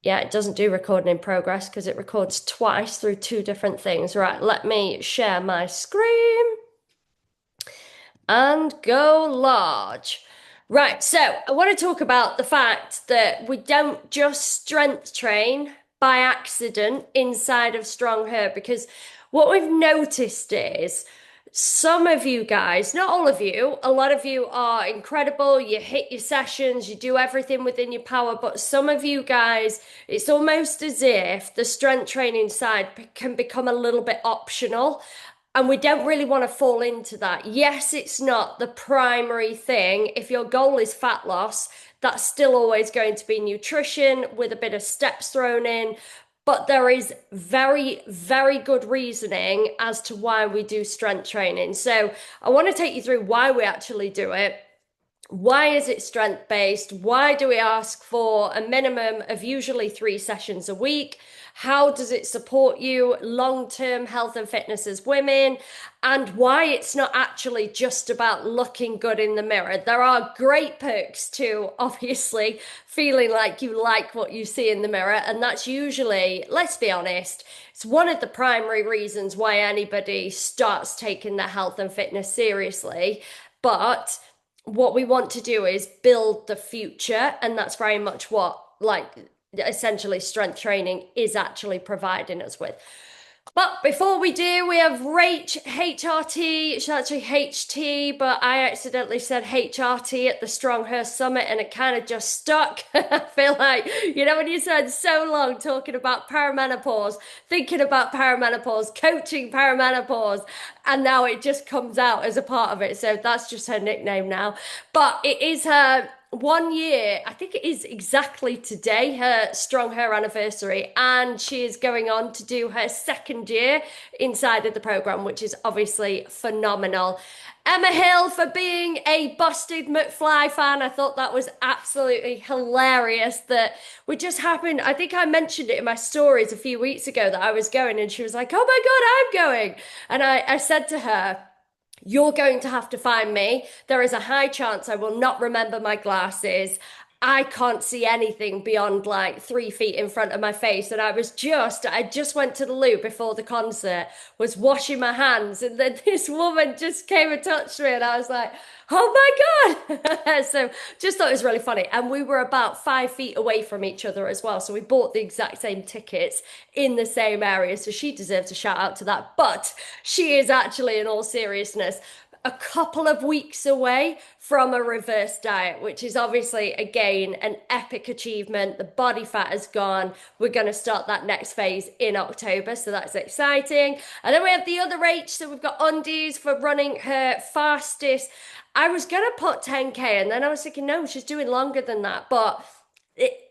Yeah, it doesn't do recording in progress because it records twice through two different things. Right, let me share my screen and go large. Right, so I want to talk about the fact that we don't just strength train by accident inside of Strong Her because what we've noticed is some of you guys, not all of you, a lot of you are incredible. You hit your sessions, you do everything within your power, but some of you guys, it's almost as if the strength training side can become a little bit optional. And we don't really want to fall into that. Yes, it's not the primary thing. If your goal is fat loss, that's still always going to be nutrition with a bit of steps thrown in. But there is very, very good reasoning as to why we do strength training. So I want to take you through why we actually do it. Why is it strength based? Why do we ask for a minimum of usually 3 sessions a week? How does it support you long term health and fitness as women? And why it's not actually just about looking good in the mirror. There are great perks to obviously feeling like you like what you see in the mirror. And that's usually, let's be honest, it's one of the primary reasons why anybody starts taking their health and fitness seriously. But what we want to do is build the future, and that's very much what like essentially strength training is actually providing us with. But before we do, we have rate HRT. It's actually HT, but I accidentally said HRT at the Strong Her Summit and it kind of just stuck. I feel like, when you spend so long talking about perimenopause, thinking about perimenopause, coaching perimenopause, and now it just comes out as a part of it. So that's just her nickname now. But it is her 1 year, I think it is exactly today, her Strong Her anniversary, and she is going on to do her second year inside of the program, which is obviously phenomenal. Emma Hill for being a busted McFly fan. I thought that was absolutely hilarious that we just happened. I think I mentioned it in my stories a few weeks ago that I was going, and she was like, "Oh my God, I'm going." And I said to her, "You're going to have to find me. There is a high chance I will not remember my glasses. I can't see anything beyond like 3 feet in front of my face." And I just went to the loo before the concert, was washing my hands, and then this woman just came and touched me, and I was like, "Oh my God." So just thought it was really funny. And we were about 5 feet away from each other as well. So we bought the exact same tickets in the same area. So she deserves a shout out to that. But she is actually, in all seriousness, a couple of weeks away from a reverse diet, which is obviously, again, an epic achievement. The body fat has gone. We're going to start that next phase in October, so that's exciting. And then we have the other H, so we've got Undies for running her fastest. I was going to put 10K, and then I was thinking, no, she's doing longer than that. But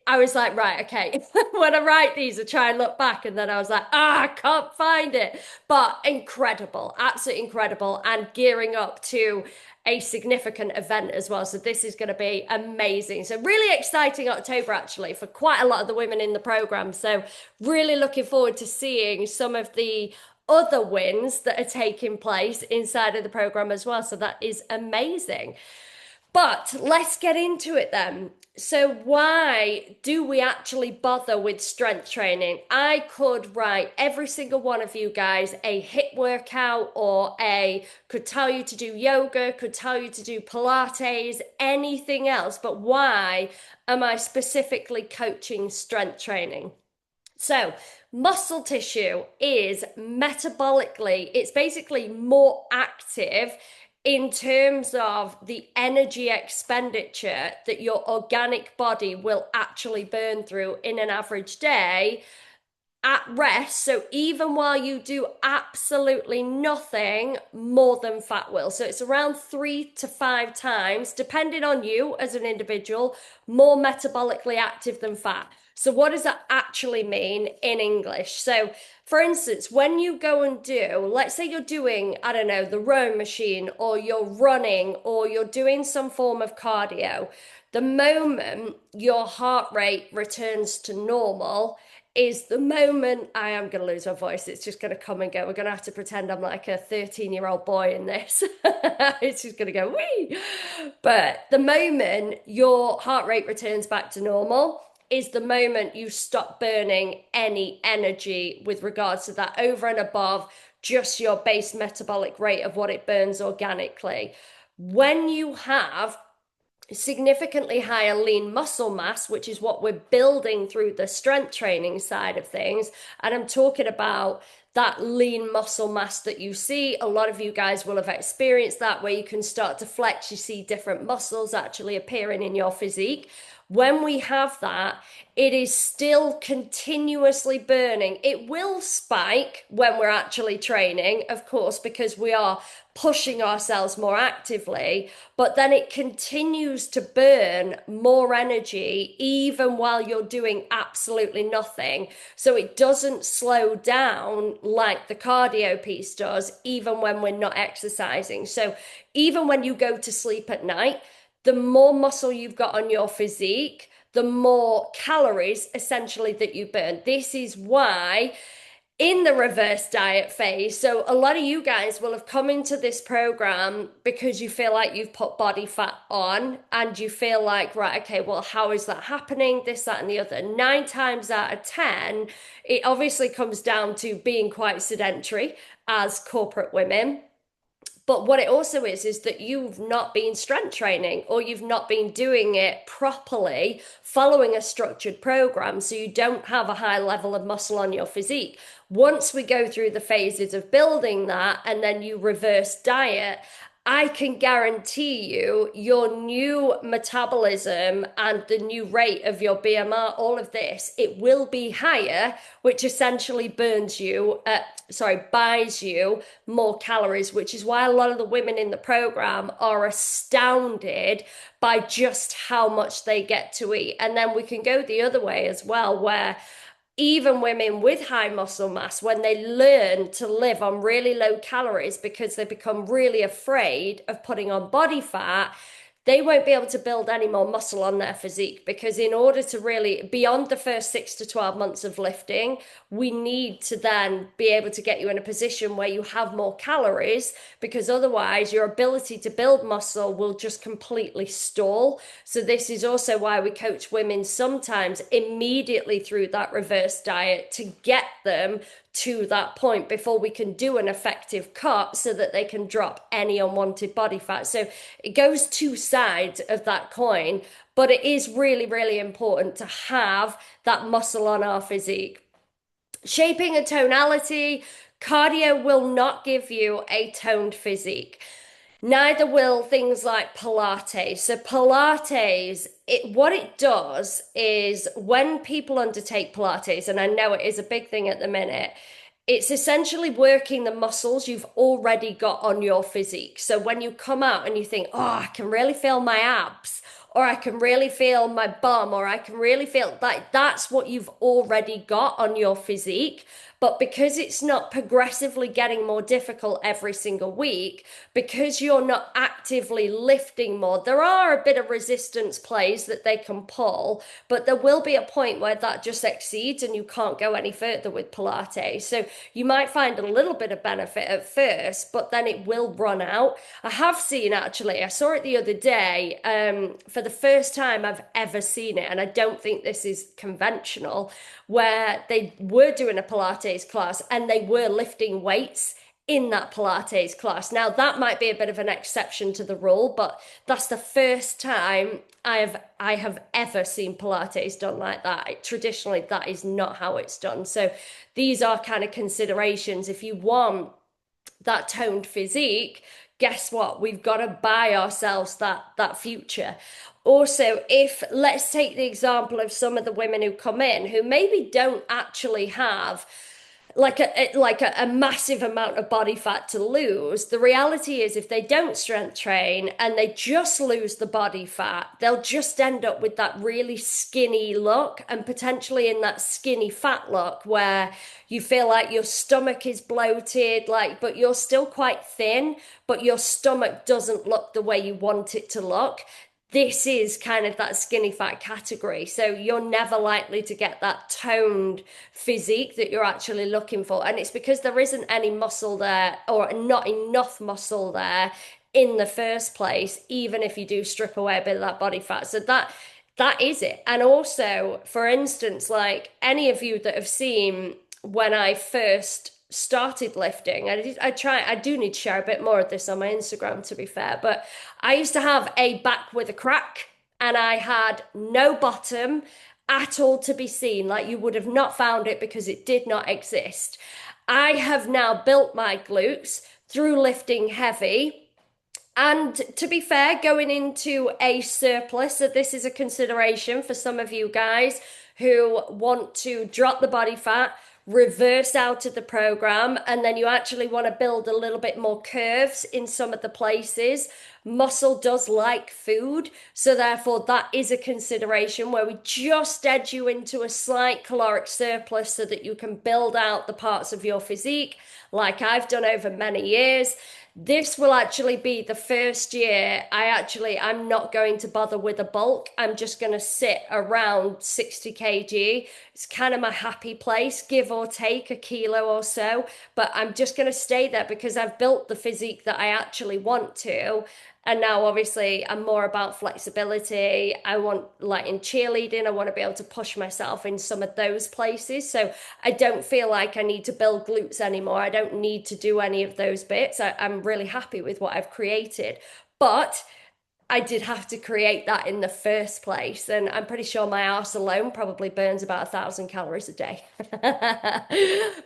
I was like, right, okay. When I write these, I try and look back, and then I was like, I can't find it. But incredible, absolutely incredible, and gearing up to a significant event as well. So this is going to be amazing. So really exciting October actually for quite a lot of the women in the program. So really looking forward to seeing some of the other wins that are taking place inside of the program as well. So that is amazing. But let's get into it then. So, why do we actually bother with strength training? I could write every single one of you guys a HIIT workout, or could tell you to do yoga, could tell you to do Pilates, anything else. But why am I specifically coaching strength training? So, muscle tissue is metabolically, it's basically more active in terms of the energy expenditure that your organic body will actually burn through in an average day at rest. So even while you do absolutely nothing more than fat will. So it's around 3 to 5 times, depending on you as an individual, more metabolically active than fat. So what does that actually mean in English? So for instance, when you go and do, let's say you're doing, I don't know, the rowing machine, or you're running, or you're doing some form of cardio, the moment your heart rate returns to normal is the moment I am going to lose my voice. It's just going to come and go. We're going to have to pretend I'm like a 13-year-old boy in this. It's just going to go, wee. But the moment your heart rate returns back to normal, is the moment you stop burning any energy with regards to that over and above just your base metabolic rate of what it burns organically. When you have significantly higher lean muscle mass, which is what we're building through the strength training side of things. And I'm talking about that lean muscle mass that you see. A lot of you guys will have experienced that where you can start to flex, you see different muscles actually appearing in your physique. When we have that, it is still continuously burning. It will spike when we're actually training, of course, because we are pushing ourselves more actively, but then it continues to burn more energy even while you're doing absolutely nothing. So it doesn't slow down like the cardio piece does, even when we're not exercising. So even when you go to sleep at night, the more muscle you've got on your physique, the more calories essentially that you burn. This is why in the reverse diet phase. So a lot of you guys will have come into this program because you feel like you've put body fat on and you feel like, right, okay, well, how is that happening? This, that, and the other. 9 times out of 10, it obviously comes down to being quite sedentary as corporate women. But what it also is that you've not been strength training or you've not been doing it properly, following a structured program. So you don't have a high level of muscle on your physique. Once we go through the phases of building that and then you reverse diet, I can guarantee you your new metabolism and the new rate of your BMR, all of this, it will be higher, which essentially buys you more calories, which is why a lot of the women in the program are astounded by just how much they get to eat. And then we can go the other way as well, where even women with high muscle mass, when they learn to live on really low calories because they become really afraid of putting on body fat, they won't be able to build any more muscle on their physique because in order to really beyond the first 6 to 12 months of lifting, we need to then be able to get you in a position where you have more calories because otherwise your ability to build muscle will just completely stall. So this is also why we coach women sometimes immediately through that reverse diet to get them to that point before we can do an effective cut so that they can drop any unwanted body fat. So it goes two sides of that coin, but it is really, really important to have that muscle on our physique. Shaping a tonality, cardio will not give you a toned physique. Neither will things like Pilates. So Pilates, what it does is when people undertake Pilates, and I know it is a big thing at the minute, it's essentially working the muscles you've already got on your physique. So when you come out and you think, oh, I can really feel my abs, or I can really feel my bum, or I can really feel like that's what you've already got on your physique. But because it's not progressively getting more difficult every single week, because you're not actively lifting more, there are a bit of resistance plays that they can pull, but there will be a point where that just exceeds and you can't go any further with Pilates. So you might find a little bit of benefit at first, but then it will run out. I have seen actually, I saw it the other day, for the first time I've ever seen it, and I don't think this is conventional, where they were doing a Pilates class and they were lifting weights in that Pilates class. Now, that might be a bit of an exception to the rule, but that's the first time I have ever seen Pilates done like that. Traditionally, that is not how it's done. So these are kind of considerations. If you want that toned physique, guess what? We've got to buy ourselves that future. Also, if let's take the example of some of the women who come in who maybe don't actually have like a massive amount of body fat to lose. The reality is if they don't strength train and they just lose the body fat, they'll just end up with that really skinny look and potentially in that skinny fat look where you feel like your stomach is bloated, but you're still quite thin, but your stomach doesn't look the way you want it to look. This is kind of that skinny fat category. So you're never likely to get that toned physique that you're actually looking for. And it's because there isn't any muscle there or not enough muscle there in the first place, even if you do strip away a bit of that body fat. So that That is it. And also, for instance, like any of you that have seen when I first started lifting, I do need to share a bit more of this on my Instagram, to be fair, but I used to have a back with a crack and I had no bottom at all to be seen. Like you would have not found it because it did not exist. I have now built my glutes through lifting heavy. And to be fair, going into a surplus, so this is a consideration for some of you guys who want to drop the body fat, reverse out of the program, and then you actually want to build a little bit more curves in some of the places. Muscle does like food, so therefore that is a consideration where we just edge you into a slight caloric surplus so that you can build out the parts of your physique like I've done over many years. This will actually be the first year I'm not going to bother with a bulk. I'm just going to sit around 60 kg. It's kind of my happy place, give or take a kilo or so, but I'm just going to stay there because I've built the physique that I actually want to. And now, obviously, I'm more about flexibility. I want, like in cheerleading, I want to be able to push myself in some of those places. So I don't feel like I need to build glutes anymore. I don't need to do any of those bits. I'm really happy with what I've created. But I did have to create that in the first place. And I'm pretty sure my arse alone probably burns about 1,000 calories a day.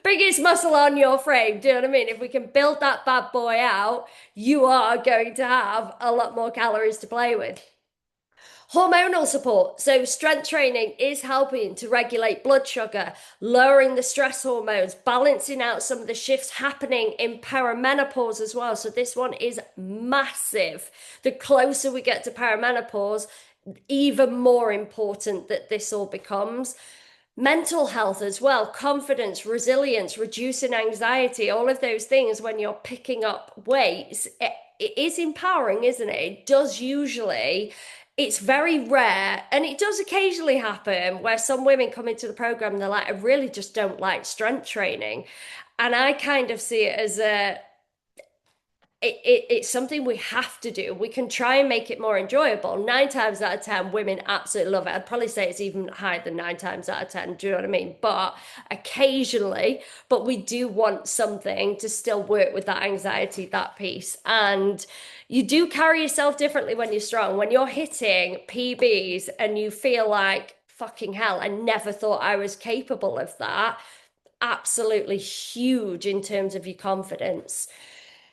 Biggest muscle on your frame. Do you know what I mean? If we can build that bad boy out, you are going to have a lot more calories to play with. Hormonal support. So, strength training is helping to regulate blood sugar, lowering the stress hormones, balancing out some of the shifts happening in perimenopause as well. So, this one is massive. The closer we get to perimenopause, even more important that this all becomes. Mental health as well, confidence, resilience, reducing anxiety, all of those things when you're picking up weights, it is empowering, isn't it? It does usually. It's very rare, and it does occasionally happen where some women come into the program and they're like, I really just don't like strength training. And I kind of see it as it's something we have to do. We can try and make it more enjoyable. 9 times out of 10, women absolutely love it. I'd probably say it's even higher than 9 times out of 10. Do you know what I mean? But occasionally, but we do want something to still work with that anxiety, that piece. And you do carry yourself differently when you're strong. When you're hitting PBs and you feel like, fucking hell, I never thought I was capable of that. Absolutely huge in terms of your confidence.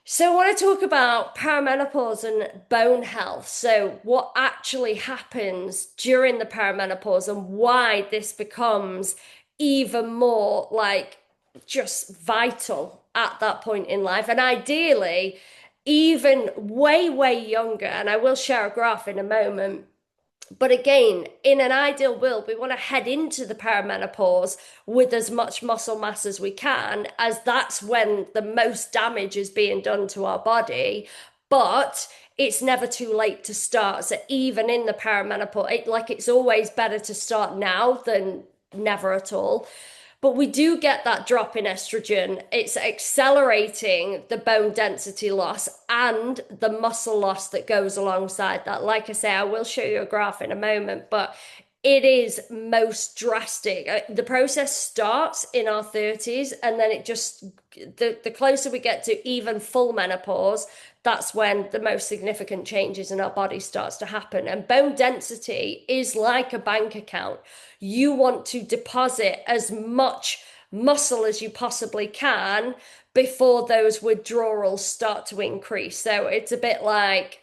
So, I want to talk about perimenopause and bone health. So, what actually happens during the perimenopause and why this becomes even more like just vital at that point in life. And ideally, even way, way younger. And I will share a graph in a moment, but again, in an ideal world, we want to head into the perimenopause with as much muscle mass as we can, as that's when the most damage is being done to our body. But it's never too late to start. So even in the perimenopause, it's always better to start now than never at all. But we do get that drop in estrogen. It's accelerating the bone density loss and the muscle loss that goes alongside that. Like I say, I will show you a graph in a moment, but it is most drastic. The process starts in our 30s, and then it just, the closer we get to even full menopause, that's when the most significant changes in our body starts to happen. And bone density is like a bank account. You want to deposit as much muscle as you possibly can before those withdrawals start to increase. So it's a bit like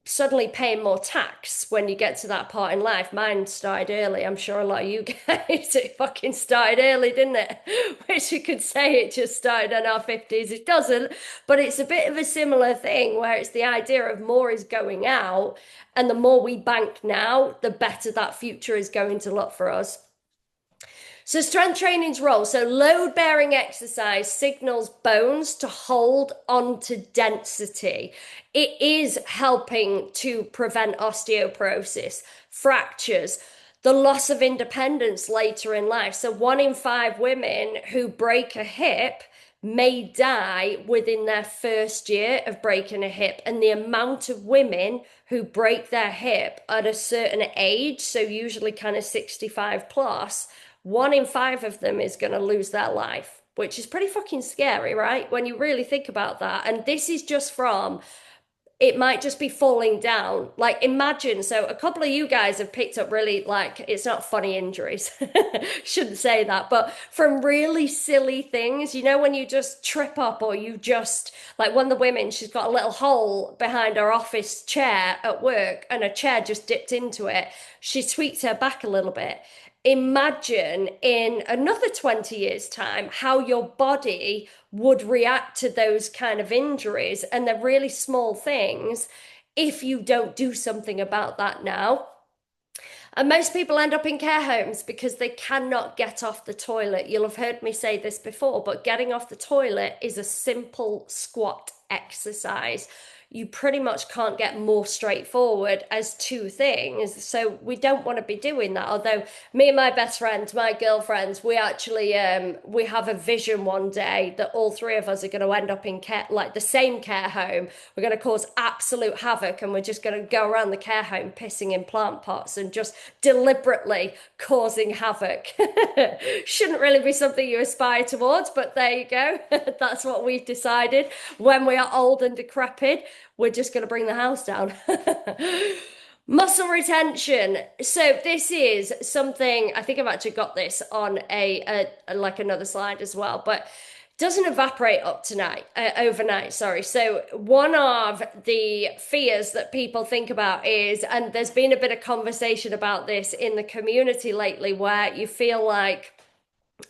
suddenly paying more tax when you get to that part in life. Mine started early. I'm sure a lot of you guys, it fucking started early, didn't it? Which you could say it just started in our 50s. It doesn't, but it's a bit of a similar thing where it's the idea of more is going out, and the more we bank now, the better that future is going to look for us. So, strength training's role. So, load bearing exercise signals bones to hold onto density. It is helping to prevent osteoporosis, fractures, the loss of independence later in life. So, 1 in 5 women who break a hip may die within their first year of breaking a hip. And the amount of women who break their hip at a certain age, so usually kind of 65 plus, 1 in 5 of them is going to lose their life, which is pretty fucking scary, right? When you really think about that. And this is just from it might just be falling down. Like, imagine, so a couple of you guys have picked up really, like, it's not funny injuries. Shouldn't say that, but from really silly things, when you just trip up or you just, like one of the women, she's got a little hole behind her office chair at work and a chair just dipped into it. She tweaked her back a little bit. Imagine in another 20 years' time how your body would react to those kind of injuries. And they're really small things if you don't do something about that now. And most people end up in care homes because they cannot get off the toilet. You'll have heard me say this before, but getting off the toilet is a simple squat exercise. You pretty much can't get more straightforward as two things. So we don't want to be doing that. Although me and my best friend, my girlfriends, we actually we have a vision one day that all three of us are going to end up in care, like the same care home. We're going to cause absolute havoc, and we're just going to go around the care home pissing in plant pots and just deliberately causing havoc. Shouldn't really be something you aspire towards, but there you go. That's what we've decided. When we are old and decrepit, we're just going to bring the house down. Muscle retention. So this is something, I think I've actually got this on a like another slide as well, but doesn't evaporate overnight, sorry. So one of the fears that people think about is, and there's been a bit of conversation about this in the community lately, where you feel like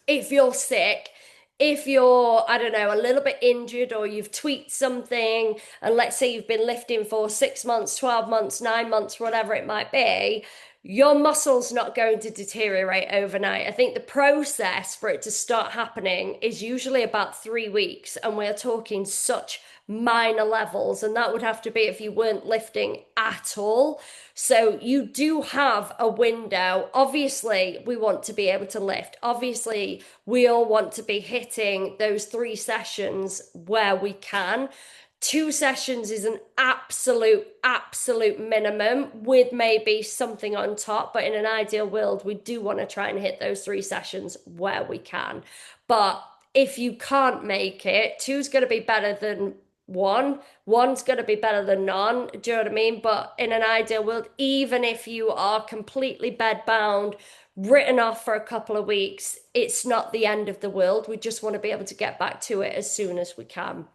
if you're sick, if you're, I don't know, a little bit injured or you've tweaked something, and let's say you've been lifting for 6 months, 12 months, 9 months, whatever it might be, your muscle's not going to deteriorate overnight. I think the process for it to start happening is usually about 3 weeks, and we're talking such minor levels, and that would have to be if you weren't lifting at all. So you do have a window. Obviously, we want to be able to lift. Obviously, we all want to be hitting those 3 sessions where we can. 2 sessions is an absolute minimum with maybe something on top. But in an ideal world, we do want to try and hit those 3 sessions where we can. But if you can't make it, two's going to be better than one's going to be better than none. Do you know what I mean? But in an ideal world, even if you are completely bed bound, written off for a couple of weeks, it's not the end of the world. We just want to be able to get back to it as soon as we can.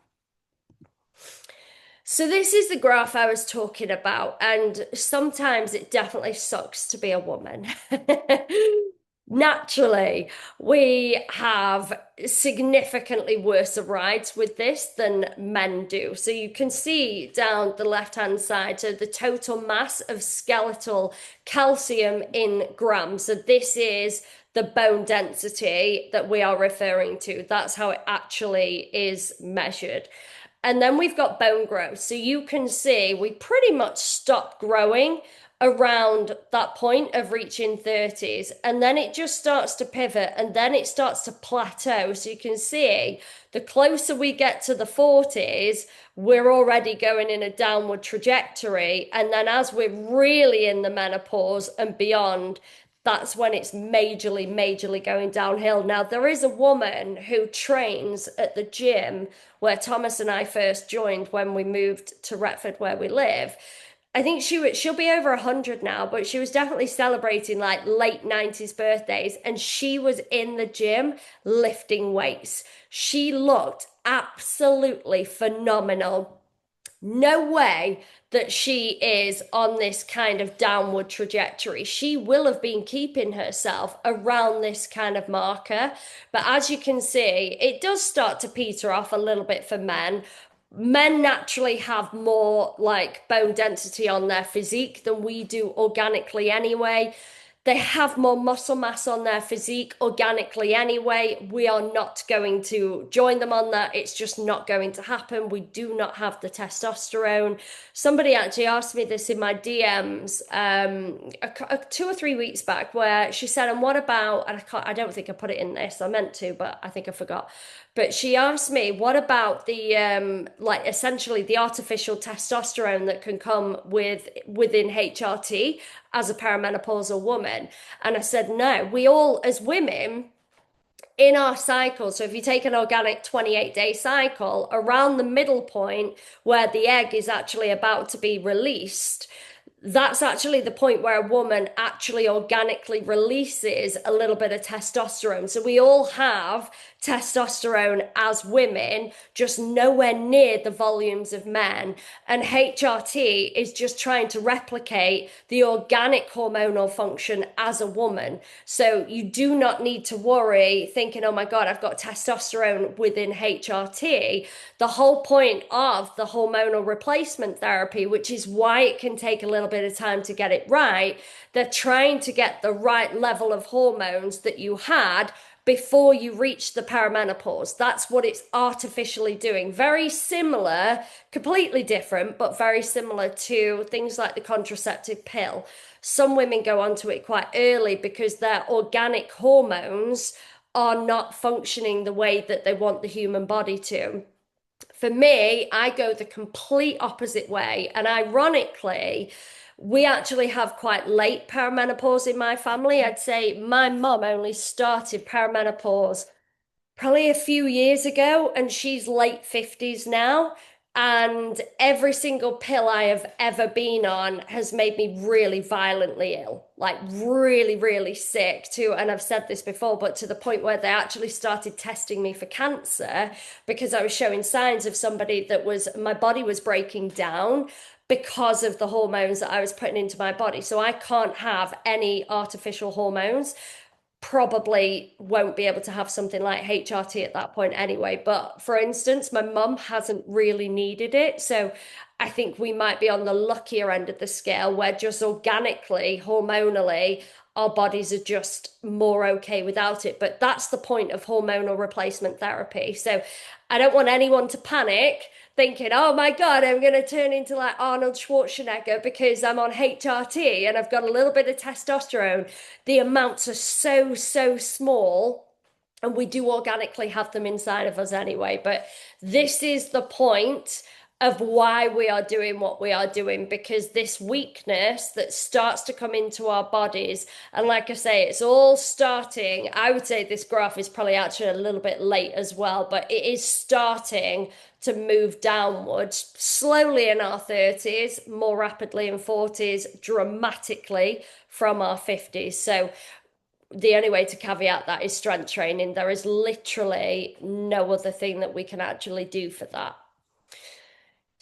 So this is the graph I was talking about, and sometimes it definitely sucks to be a woman. Naturally, we have significantly worse rides with this than men do. So you can see down the left-hand side, so the total mass of skeletal calcium in grams. So this is the bone density that we are referring to. That's how it actually is measured. And then we've got bone growth. So you can see we pretty much stop growing around that point of reaching 30s, and then it just starts to pivot, and then it starts to plateau. So you can see the closer we get to the 40s, we're already going in a downward trajectory, and then as we're really in the menopause and beyond, that's when it's majorly going downhill. Now, there is a woman who trains at the gym where Thomas and I first joined when we moved to Retford, where we live. I think she'll be over 100 now, but she was definitely celebrating like late 90s birthdays, and she was in the gym lifting weights. She looked absolutely phenomenal. No way that she is on this kind of downward trajectory. She will have been keeping herself around this kind of marker. But as you can see, it does start to peter off a little bit for men. Men naturally have more like bone density on their physique than we do organically anyway. They have more muscle mass on their physique organically anyway. We are not going to join them on that. It's just not going to happen. We do not have the testosterone. Somebody actually asked me this in my DMs 2 or 3 weeks back, where she said, "And what about?" And I don't think I put it in this. I meant to, but I think I forgot. But she asked me, "What about the like essentially the artificial testosterone that can come within HRT as a perimenopausal woman?" And I said, "No, we all as women." In our cycle, so if you take an organic 28-day cycle, around the middle point where the egg is actually about to be released, that's actually the point where a woman actually organically releases a little bit of testosterone. So we all have testosterone as women, just nowhere near the volumes of men. And HRT is just trying to replicate the organic hormonal function as a woman. So you do not need to worry thinking, oh my God, I've got testosterone within HRT. The whole point of the hormonal replacement therapy, which is why it can take a little bit of time to get it right, they're trying to get the right level of hormones that you had before you reach the perimenopause. That's what it's artificially doing. Very similar, completely different, but very similar to things like the contraceptive pill. Some women go onto it quite early because their organic hormones are not functioning the way that they want the human body to. For me, I go the complete opposite way. And ironically, we actually have quite late perimenopause in my family. I'd say my mum only started perimenopause probably a few years ago, and she's late 50s now. And every single pill I have ever been on has made me really violently ill, like really, really sick too. And I've said this before, but to the point where they actually started testing me for cancer because I was showing signs of somebody that was, my body was breaking down because of the hormones that I was putting into my body. So I can't have any artificial hormones, probably won't be able to have something like HRT at that point anyway. But for instance, my mum hasn't really needed it. So I think we might be on the luckier end of the scale where just organically, hormonally, our bodies are just more okay without it. But that's the point of hormonal replacement therapy. So I don't want anyone to panic thinking, oh my God, I'm going to turn into like Arnold Schwarzenegger because I'm on HRT and I've got a little bit of testosterone. The amounts are so, so small. And we do organically have them inside of us anyway. But this is the point of why we are doing what we are doing, because this weakness that starts to come into our bodies, and like I say, it's all starting. I would say this graph is probably actually a little bit late as well, but it is starting to move downwards slowly in our 30s, more rapidly in 40s, dramatically from our 50s. So the only way to caveat that is strength training. There is literally no other thing that we can actually do for that.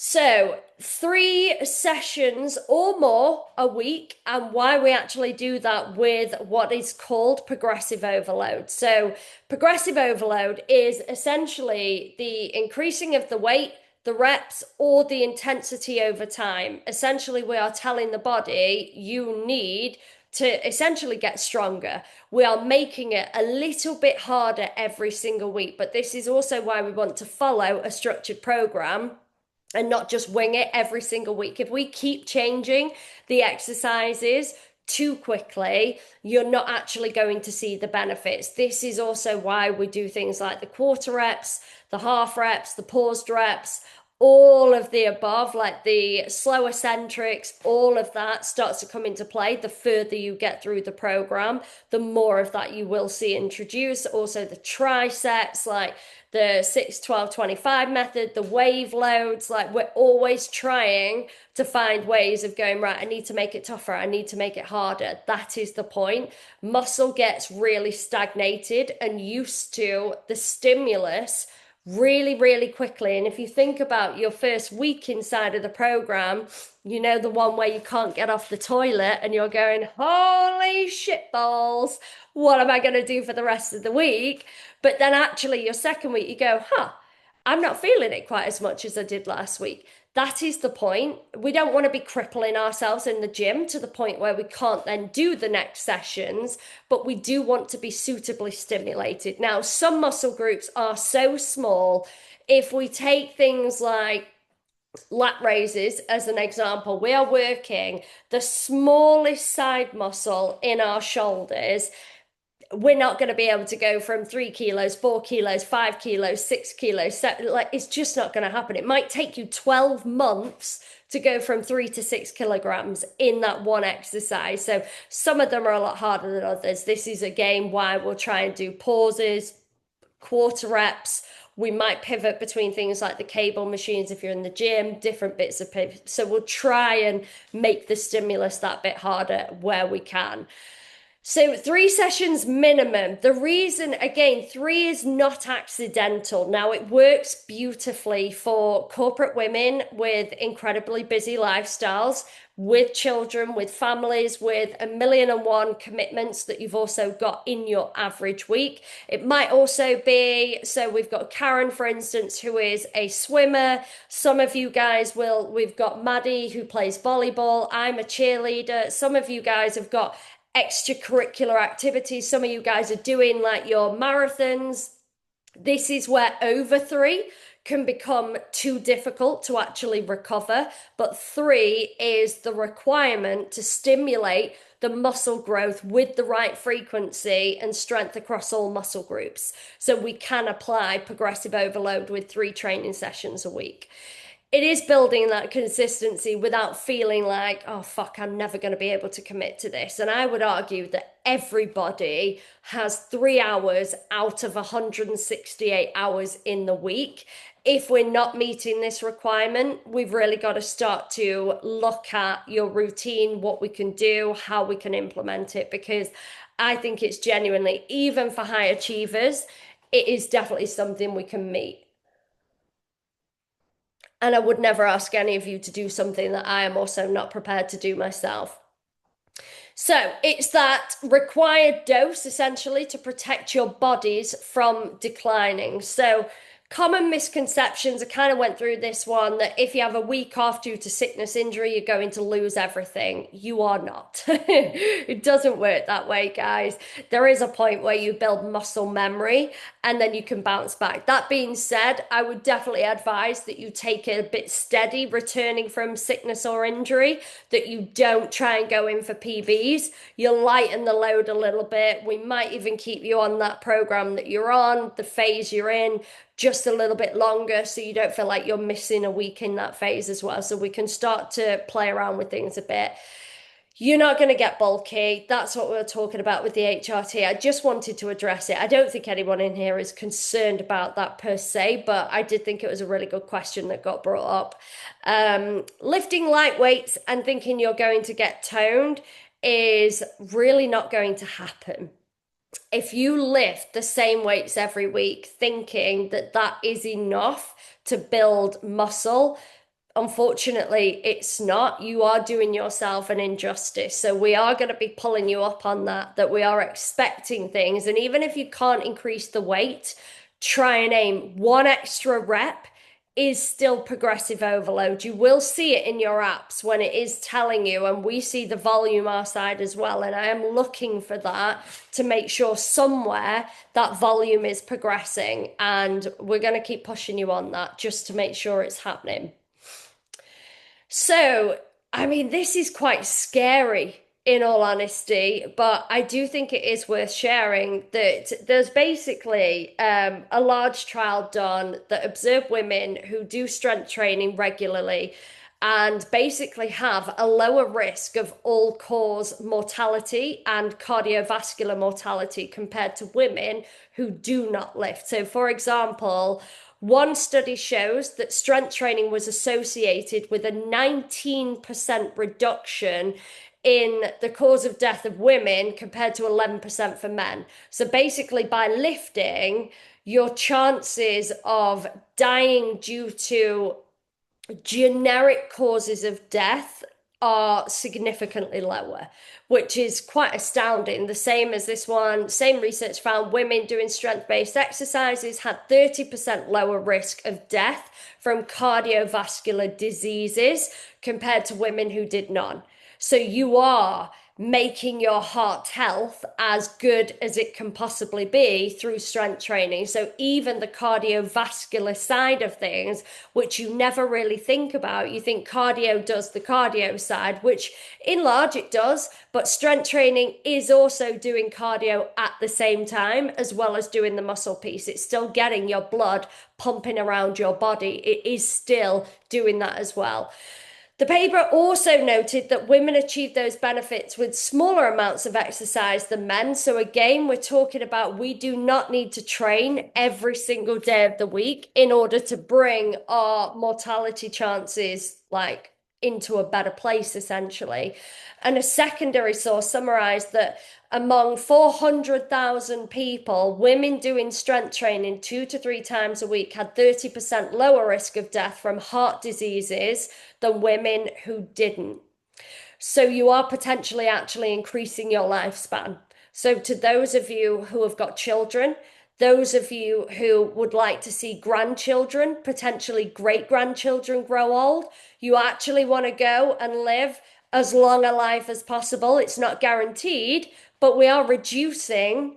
So, 3 sessions or more a week, and why we actually do that with what is called progressive overload. So, progressive overload is essentially the increasing of the weight, the reps, or the intensity over time. Essentially, we are telling the body you need to essentially get stronger. We are making it a little bit harder every single week, but this is also why we want to follow a structured program and not just wing it every single week. If we keep changing the exercises too quickly, you're not actually going to see the benefits. This is also why we do things like the quarter reps, the half reps, the paused reps, all of the above, like the slow eccentrics, all of that starts to come into play. The further you get through the program, the more of that you will see introduced. Also the triceps, like the 6, 12, 25 method, the wave loads, like we're always trying to find ways of going, right, I need to make it tougher, I need to make it harder. That is the point. Muscle gets really stagnated and used to the stimulus really, really quickly. And if you think about your first week inside of the program, you know, the one where you can't get off the toilet and you're going, holy shit balls, what am I going to do for the rest of the week? But then actually your second week, you go, I'm not feeling it quite as much as I did last week. That is the point. We don't want to be crippling ourselves in the gym to the point where we can't then do the next sessions, but we do want to be suitably stimulated. Now, some muscle groups are so small. If we take things like lat raises as an example, we are working the smallest side muscle in our shoulders. We're not going to be able to go from 3 kilos, 4 kilos, 5 kilos, 6 kilos. Like, it's just not going to happen. It might take you 12 months to go from 3 to 6 kilograms in that one exercise. So some of them are a lot harder than others. This is again why we'll try and do pauses, quarter reps. We might pivot between things like the cable machines if you're in the gym, different bits of pivot. So we'll try and make the stimulus that bit harder where we can. So 3 sessions minimum. The reason, again, 3 is not accidental. Now, it works beautifully for corporate women with incredibly busy lifestyles, with children, with families, with a million and one commitments that you've also got in your average week. It might also be, so we've got Karen, for instance, who is a swimmer. Some of you guys we've got Maddie who plays volleyball. I'm a cheerleader. Some of you guys have got extracurricular activities. Some of you guys are doing like your marathons. This is where over 3 can become too difficult to actually recover, but 3 is the requirement to stimulate the muscle growth with the right frequency and strength across all muscle groups. So we can apply progressive overload with 3 training sessions a week. It is building that consistency without feeling like, oh, fuck, I'm never going to be able to commit to this. And I would argue that everybody has 3 hours out of 168 hours in the week. If we're not meeting this requirement, we've really got to start to look at your routine, what we can do, how we can implement it, because I think it's genuinely, even for high achievers, it is definitely something we can meet. And I would never ask any of you to do something that I am also not prepared to do myself. So it's that required dose essentially to protect your bodies from declining. So common misconceptions, I kind of went through this one, that if you have a week off due to sickness, injury, you're going to lose everything. You are not. It doesn't work that way, guys. There is a point where you build muscle memory and then you can bounce back. That being said, I would definitely advise that you take it a bit steady returning from sickness or injury, that you don't try and go in for PBs. You'll lighten the load a little bit. We might even keep you on that program that you're on, the phase you're in, just a little bit longer so you don't feel like you're missing a week in that phase as well. So we can start to play around with things a bit. You're not going to get bulky. That's what we we're talking about with the HRT. I just wanted to address it. I don't think anyone in here is concerned about that per se, but I did think it was a really good question that got brought up. Lifting light weights and thinking you're going to get toned is really not going to happen. If you lift the same weights every week, thinking that that is enough to build muscle, unfortunately, it's not. You are doing yourself an injustice. So we are going to be pulling you up on that we are expecting things. And even if you can't increase the weight, try and aim 1 extra rep is still progressive overload. You will see it in your apps when it is telling you, and we see the volume our side as well. And I am looking for that to make sure somewhere that volume is progressing. And we're going to keep pushing you on that just to make sure it's happening. So, I mean, this is quite scary in all honesty, but I do think it is worth sharing that there's basically a large trial done that observed women who do strength training regularly and basically have a lower risk of all-cause mortality and cardiovascular mortality compared to women who do not lift. So, for example, one study shows that strength training was associated with a 19% reduction in the cause of death of women compared to 11% for men. So basically, by lifting, your chances of dying due to generic causes of death are significantly lower, which is quite astounding. The same as this one, same research found women doing strength-based exercises had 30% lower risk of death from cardiovascular diseases compared to women who did none. So you are making your heart health as good as it can possibly be through strength training. So even the cardiovascular side of things, which you never really think about, you think cardio does the cardio side, which in large it does, but strength training is also doing cardio at the same time as well as doing the muscle piece. It's still getting your blood pumping around your body. It is still doing that as well. The paper also noted that women achieve those benefits with smaller amounts of exercise than men. So, again, we're talking about we do not need to train every single day of the week in order to bring our mortality chances like into a better place, essentially. And a secondary source summarized that among 400,000 people, women doing strength training 2 to 3 times a week had 30% lower risk of death from heart diseases than women who didn't. So you are potentially actually increasing your lifespan. So to those of you who have got children, those of you who would like to see grandchildren, potentially great grandchildren grow old, you actually want to go and live as long a life as possible. It's not guaranteed, but we are reducing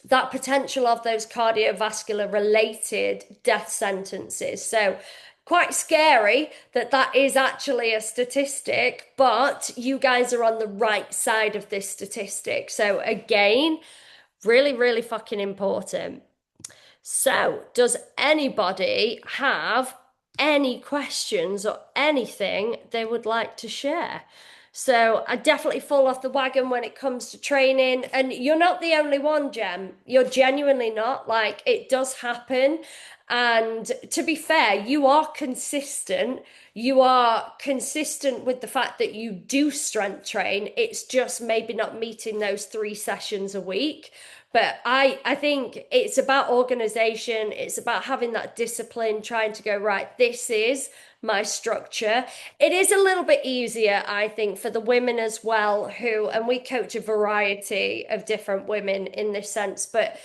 that potential of those cardiovascular related death sentences. So quite scary that that is actually a statistic, but you guys are on the right side of this statistic. So again, really, really fucking important. So, does anybody have any questions or anything they would like to share? So, I definitely fall off the wagon when it comes to training. And you're not the only one, Jem. You're genuinely not. Like, it does happen. And to be fair, you are consistent. You are consistent with the fact that you do strength train. It's just maybe not meeting those 3 sessions a week. But I think it's about organization. It's about having that discipline, trying to go, right, this is my structure. It is a little bit easier, I think, for the women as well, who, and we coach a variety of different women in this sense, but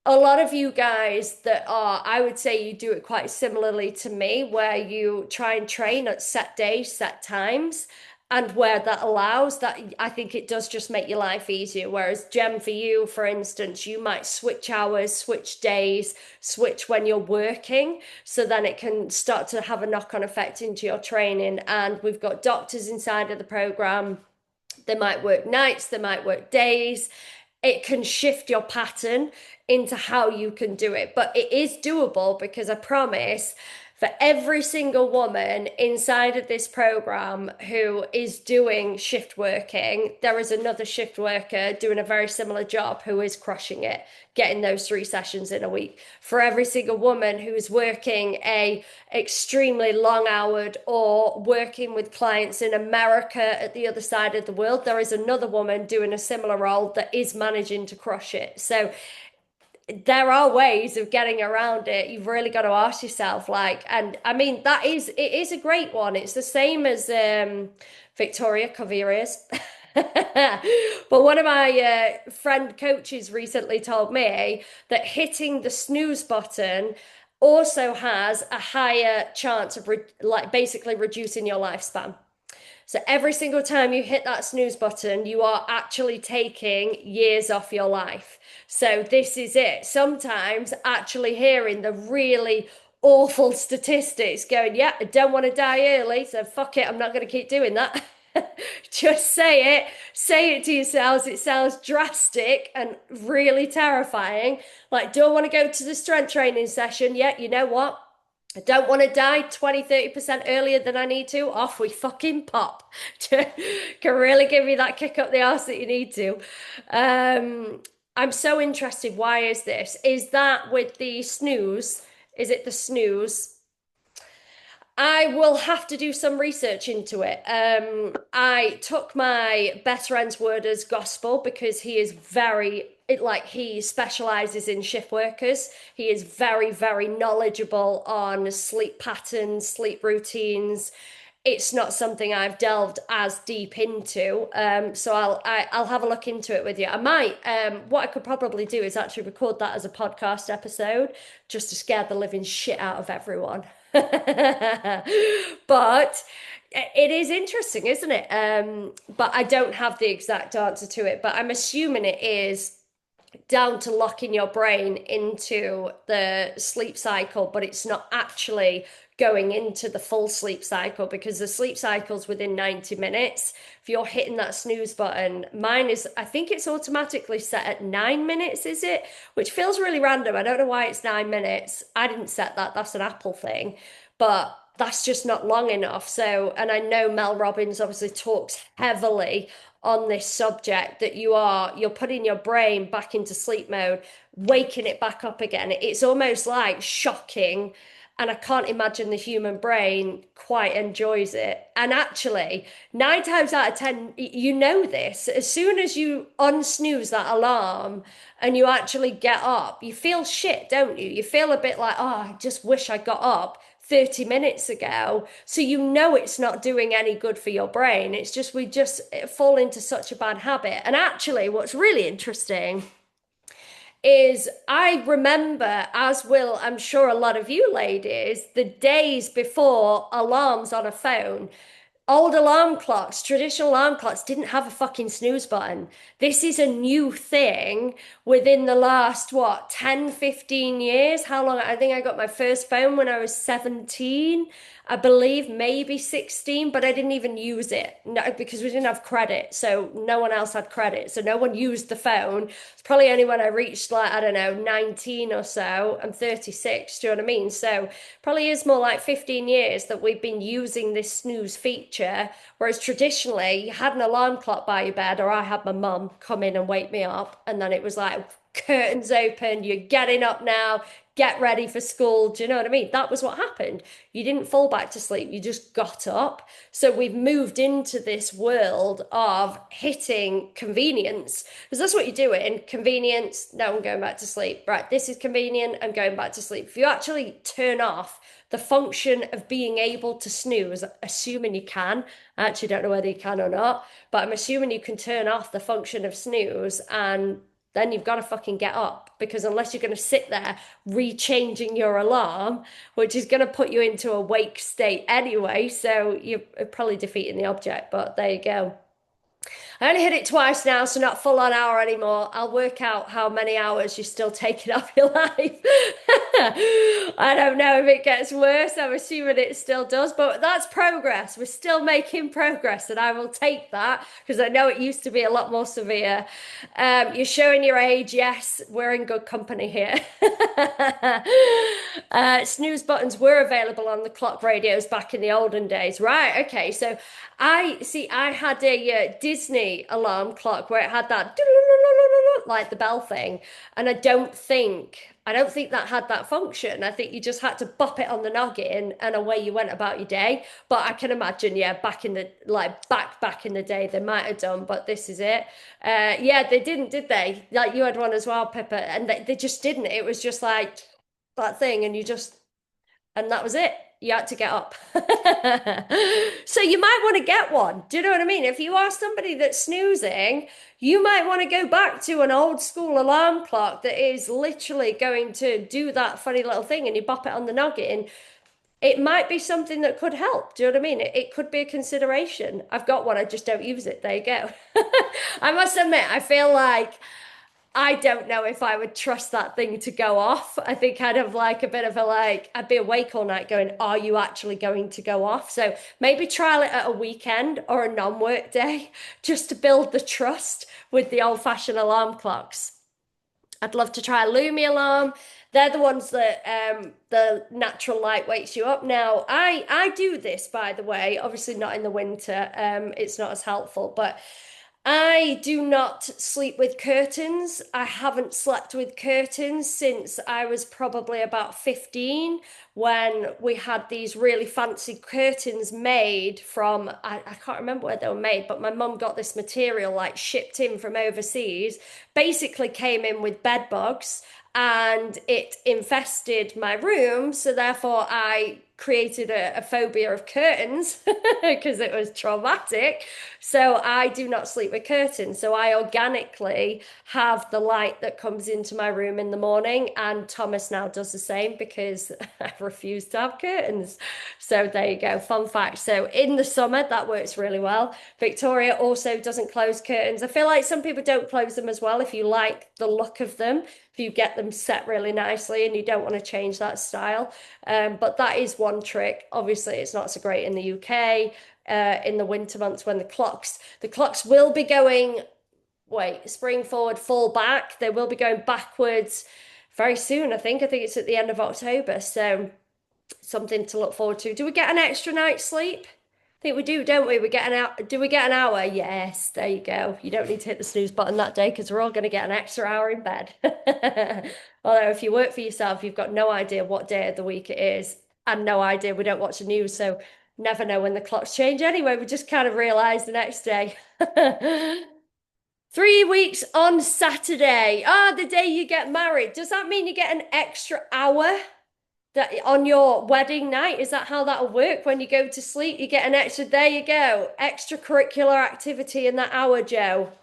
a lot of you guys that are, I would say you do it quite similarly to me, where you try and train at set days, set times, and where that allows that, I think it does just make your life easier. Whereas, Jem, for you, for instance, you might switch hours, switch days, switch when you're working, so then it can start to have a knock-on effect into your training. And we've got doctors inside of the program. They might work nights, they might work days. It can shift your pattern into how you can do it. But it is doable because I promise for every single woman inside of this program who is doing shift working, there is another shift worker doing a very similar job who is crushing it, getting those 3 sessions in a week. For every single woman who is working a extremely long houred or working with clients in America at the other side of the world, there is another woman doing a similar role that is managing to crush it. So there are ways of getting around it. You've really got to ask yourself, like, and I mean, it is a great one. It's the same as Victoria Caveria's. But one of my friend coaches recently told me that hitting the snooze button also has a higher chance of like basically reducing your lifespan. So every single time you hit that snooze button, you are actually taking years off your life. So this is it. Sometimes actually hearing the really awful statistics going, yeah, I don't want to die early, so fuck it, I'm not going to keep doing that. Just say it to yourselves. It sounds drastic and really terrifying. Like, don't want to go to the strength training session yet. You know what? I don't want to die 20-30% earlier than I need to. Off we fucking pop. Can really give you that kick up the arse that you need to. I'm so interested. Why is this? Is that with the snooze? Is it the snooze? I will have to do some research into it. I took my best friend's word as gospel because he is he specializes in shift workers. He is very, very knowledgeable on sleep patterns, sleep routines. it's not something I've delved as deep into. So I'll have a look into it with you. I might. What I could probably do is actually record that as a podcast episode, just to scare the living shit out of everyone. But it is interesting, isn't it? But I don't have the exact answer to it. But I'm assuming it is down to locking your brain into the sleep cycle, but it's not actually going into the full sleep cycle because the sleep cycle's within 90 minutes. If you're hitting that snooze button, mine is, I think it's automatically set at 9 minutes, is it? Which feels really random. I don't know why it's 9 minutes. I didn't set that. That's an Apple thing. But that's just not long enough. So, and I know Mel Robbins obviously talks heavily on this subject that you're putting your brain back into sleep mode, waking it back up again. It's almost like shocking. And I can't imagine the human brain quite enjoys it. And actually, 9 times out of 10, you know this. As soon as you unsnooze that alarm and you actually get up, you feel shit, don't you? You feel a bit like, oh, I just wish I got up 30 minutes ago. So you know it's not doing any good for your brain. It's just we just fall into such a bad habit. And actually, what's really interesting is I remember, as will I'm sure a lot of you ladies, the days before alarms on a phone. Old alarm clocks, traditional alarm clocks didn't have a fucking snooze button. This is a new thing within the last, what, 10, 15 years? How long? I think I got my first phone when I was 17, I believe, maybe 16, but I didn't even use it because we didn't have credit. So no one else had credit. So no one used the phone. It's probably only when I reached, like, I don't know, 19 or so. I'm 36, do you know what I mean? So probably is more like 15 years that we've been using this snooze feature, whereas traditionally you had an alarm clock by your bed, or I had my mum come in and wake me up, and then it was like curtains open, you're getting up now, get ready for school. Do you know what I mean? That was what happened. You didn't fall back to sleep, you just got up. So we've moved into this world of hitting convenience, because that's what you're doing. Convenience, no, I'm going back to sleep. Right, this is convenient, I'm going back to sleep. If you actually turn off the function of being able to snooze, assuming you can. I actually don't know whether you can or not, but I'm assuming you can turn off the function of snooze, and then you've got to fucking get up, because unless you're going to sit there rechanging your alarm, which is going to put you into a wake state anyway, so you're probably defeating the object, but there you go. I only hit it twice now, so not full on hour anymore. I'll work out how many hours you're still taking off your life. I don't know if it gets worse. I'm assuming it still does, but that's progress. We're still making progress, and I will take that because I know it used to be a lot more severe. You're showing your age. Yes, we're in good company here. Snooze buttons were available on the clock radios back in the olden days. Right. Okay. So I see, I had a Disney alarm clock where it had that like the bell thing, and I don't think that had that function. I think you just had to bop it on the noggin and away you went about your day. But I can imagine, yeah, back in the back in the day they might have done, but this is it. Yeah, they didn't, did they? Like you had one as well, Pippa, and they just didn't. It was just like that thing, and you just and that was it. You had to get up. So you might want to get one. Do you know what I mean? If you are somebody that's snoozing, you might want to go back to an old school alarm clock that is literally going to do that funny little thing, and you bop it on the noggin. It might be something that could help. Do you know what I mean? It could be a consideration. I've got one, I just don't use it. There you go. I must admit, I feel like I don't know if I would trust that thing to go off. I think I'd have like a bit of a like, I'd be awake all night going, are you actually going to go off? So maybe trial it at a weekend or a non-work day just to build the trust with the old-fashioned alarm clocks. I'd love to try a Lumi alarm. They're the ones that the natural light wakes you up. Now, I do this, by the way, obviously not in the winter. It's not as helpful, but I do not sleep with curtains. I haven't slept with curtains since I was probably about 15, when we had these really fancy curtains made from, I can't remember where they were made, but my mum got this material like shipped in from overseas, basically came in with bed bugs, and it infested my room. So therefore I created a phobia of curtains because it was traumatic. So I do not sleep with curtains. So I organically have the light that comes into my room in the morning. And Thomas now does the same because I refuse to have curtains. So there you go. Fun fact. So in the summer, that works really well. Victoria also doesn't close curtains. I feel like some people don't close them as well if you like the look of them, if you get them set really nicely and you don't want to change that style. But that is one trick. Obviously, it's not so great in the UK in the winter months when the clocks will be going, wait, spring forward, fall back. They will be going backwards very soon, I think. I think it's at the end of October. So something to look forward to. Do we get an extra night's sleep? I think we do, don't we? We get an hour. Do we get an hour? Yes, there you go. You don't need to hit the snooze button that day because we're all going to get an extra hour in bed. Although, if you work for yourself, you've got no idea what day of the week it is, and no idea. We don't watch the news, so never know when the clocks change anyway. We just kind of realize the next day. 3 weeks on Saturday. Ah, the day you get married. Does that mean you get an extra hour? That on your wedding night, is that how that'll work? When you go to sleep, you get an extra, there you go, extracurricular activity in that hour, Joe.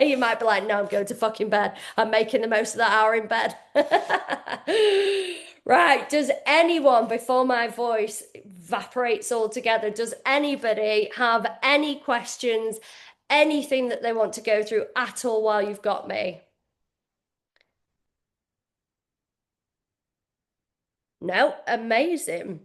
You might be like, no, I'm going to fucking bed. I'm making the most of that hour in bed. Right. Does anyone, before my voice evaporates altogether, does anybody have any questions, anything that they want to go through at all while you've got me? No? Amazing.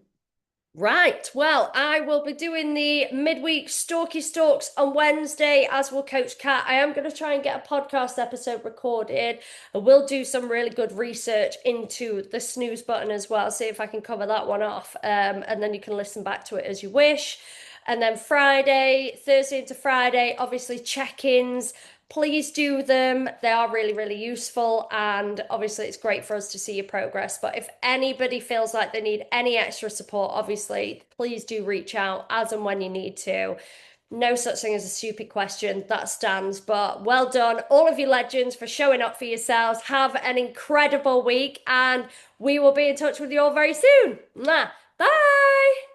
Right. Well, I will be doing the midweek Stalky Stalks on Wednesday, as will Coach Cat. I am going to try and get a podcast episode recorded. I will do some really good research into the snooze button as well, see if I can cover that one off. And then you can listen back to it as you wish. And then Friday, Thursday into Friday, obviously check-ins. Please do them. They are really, really useful. And obviously, it's great for us to see your progress. But if anybody feels like they need any extra support, obviously, please do reach out as and when you need to. No such thing as a stupid question. That stands. But well done, all of you legends, for showing up for yourselves. Have an incredible week. And we will be in touch with you all very soon. Mwah. Bye.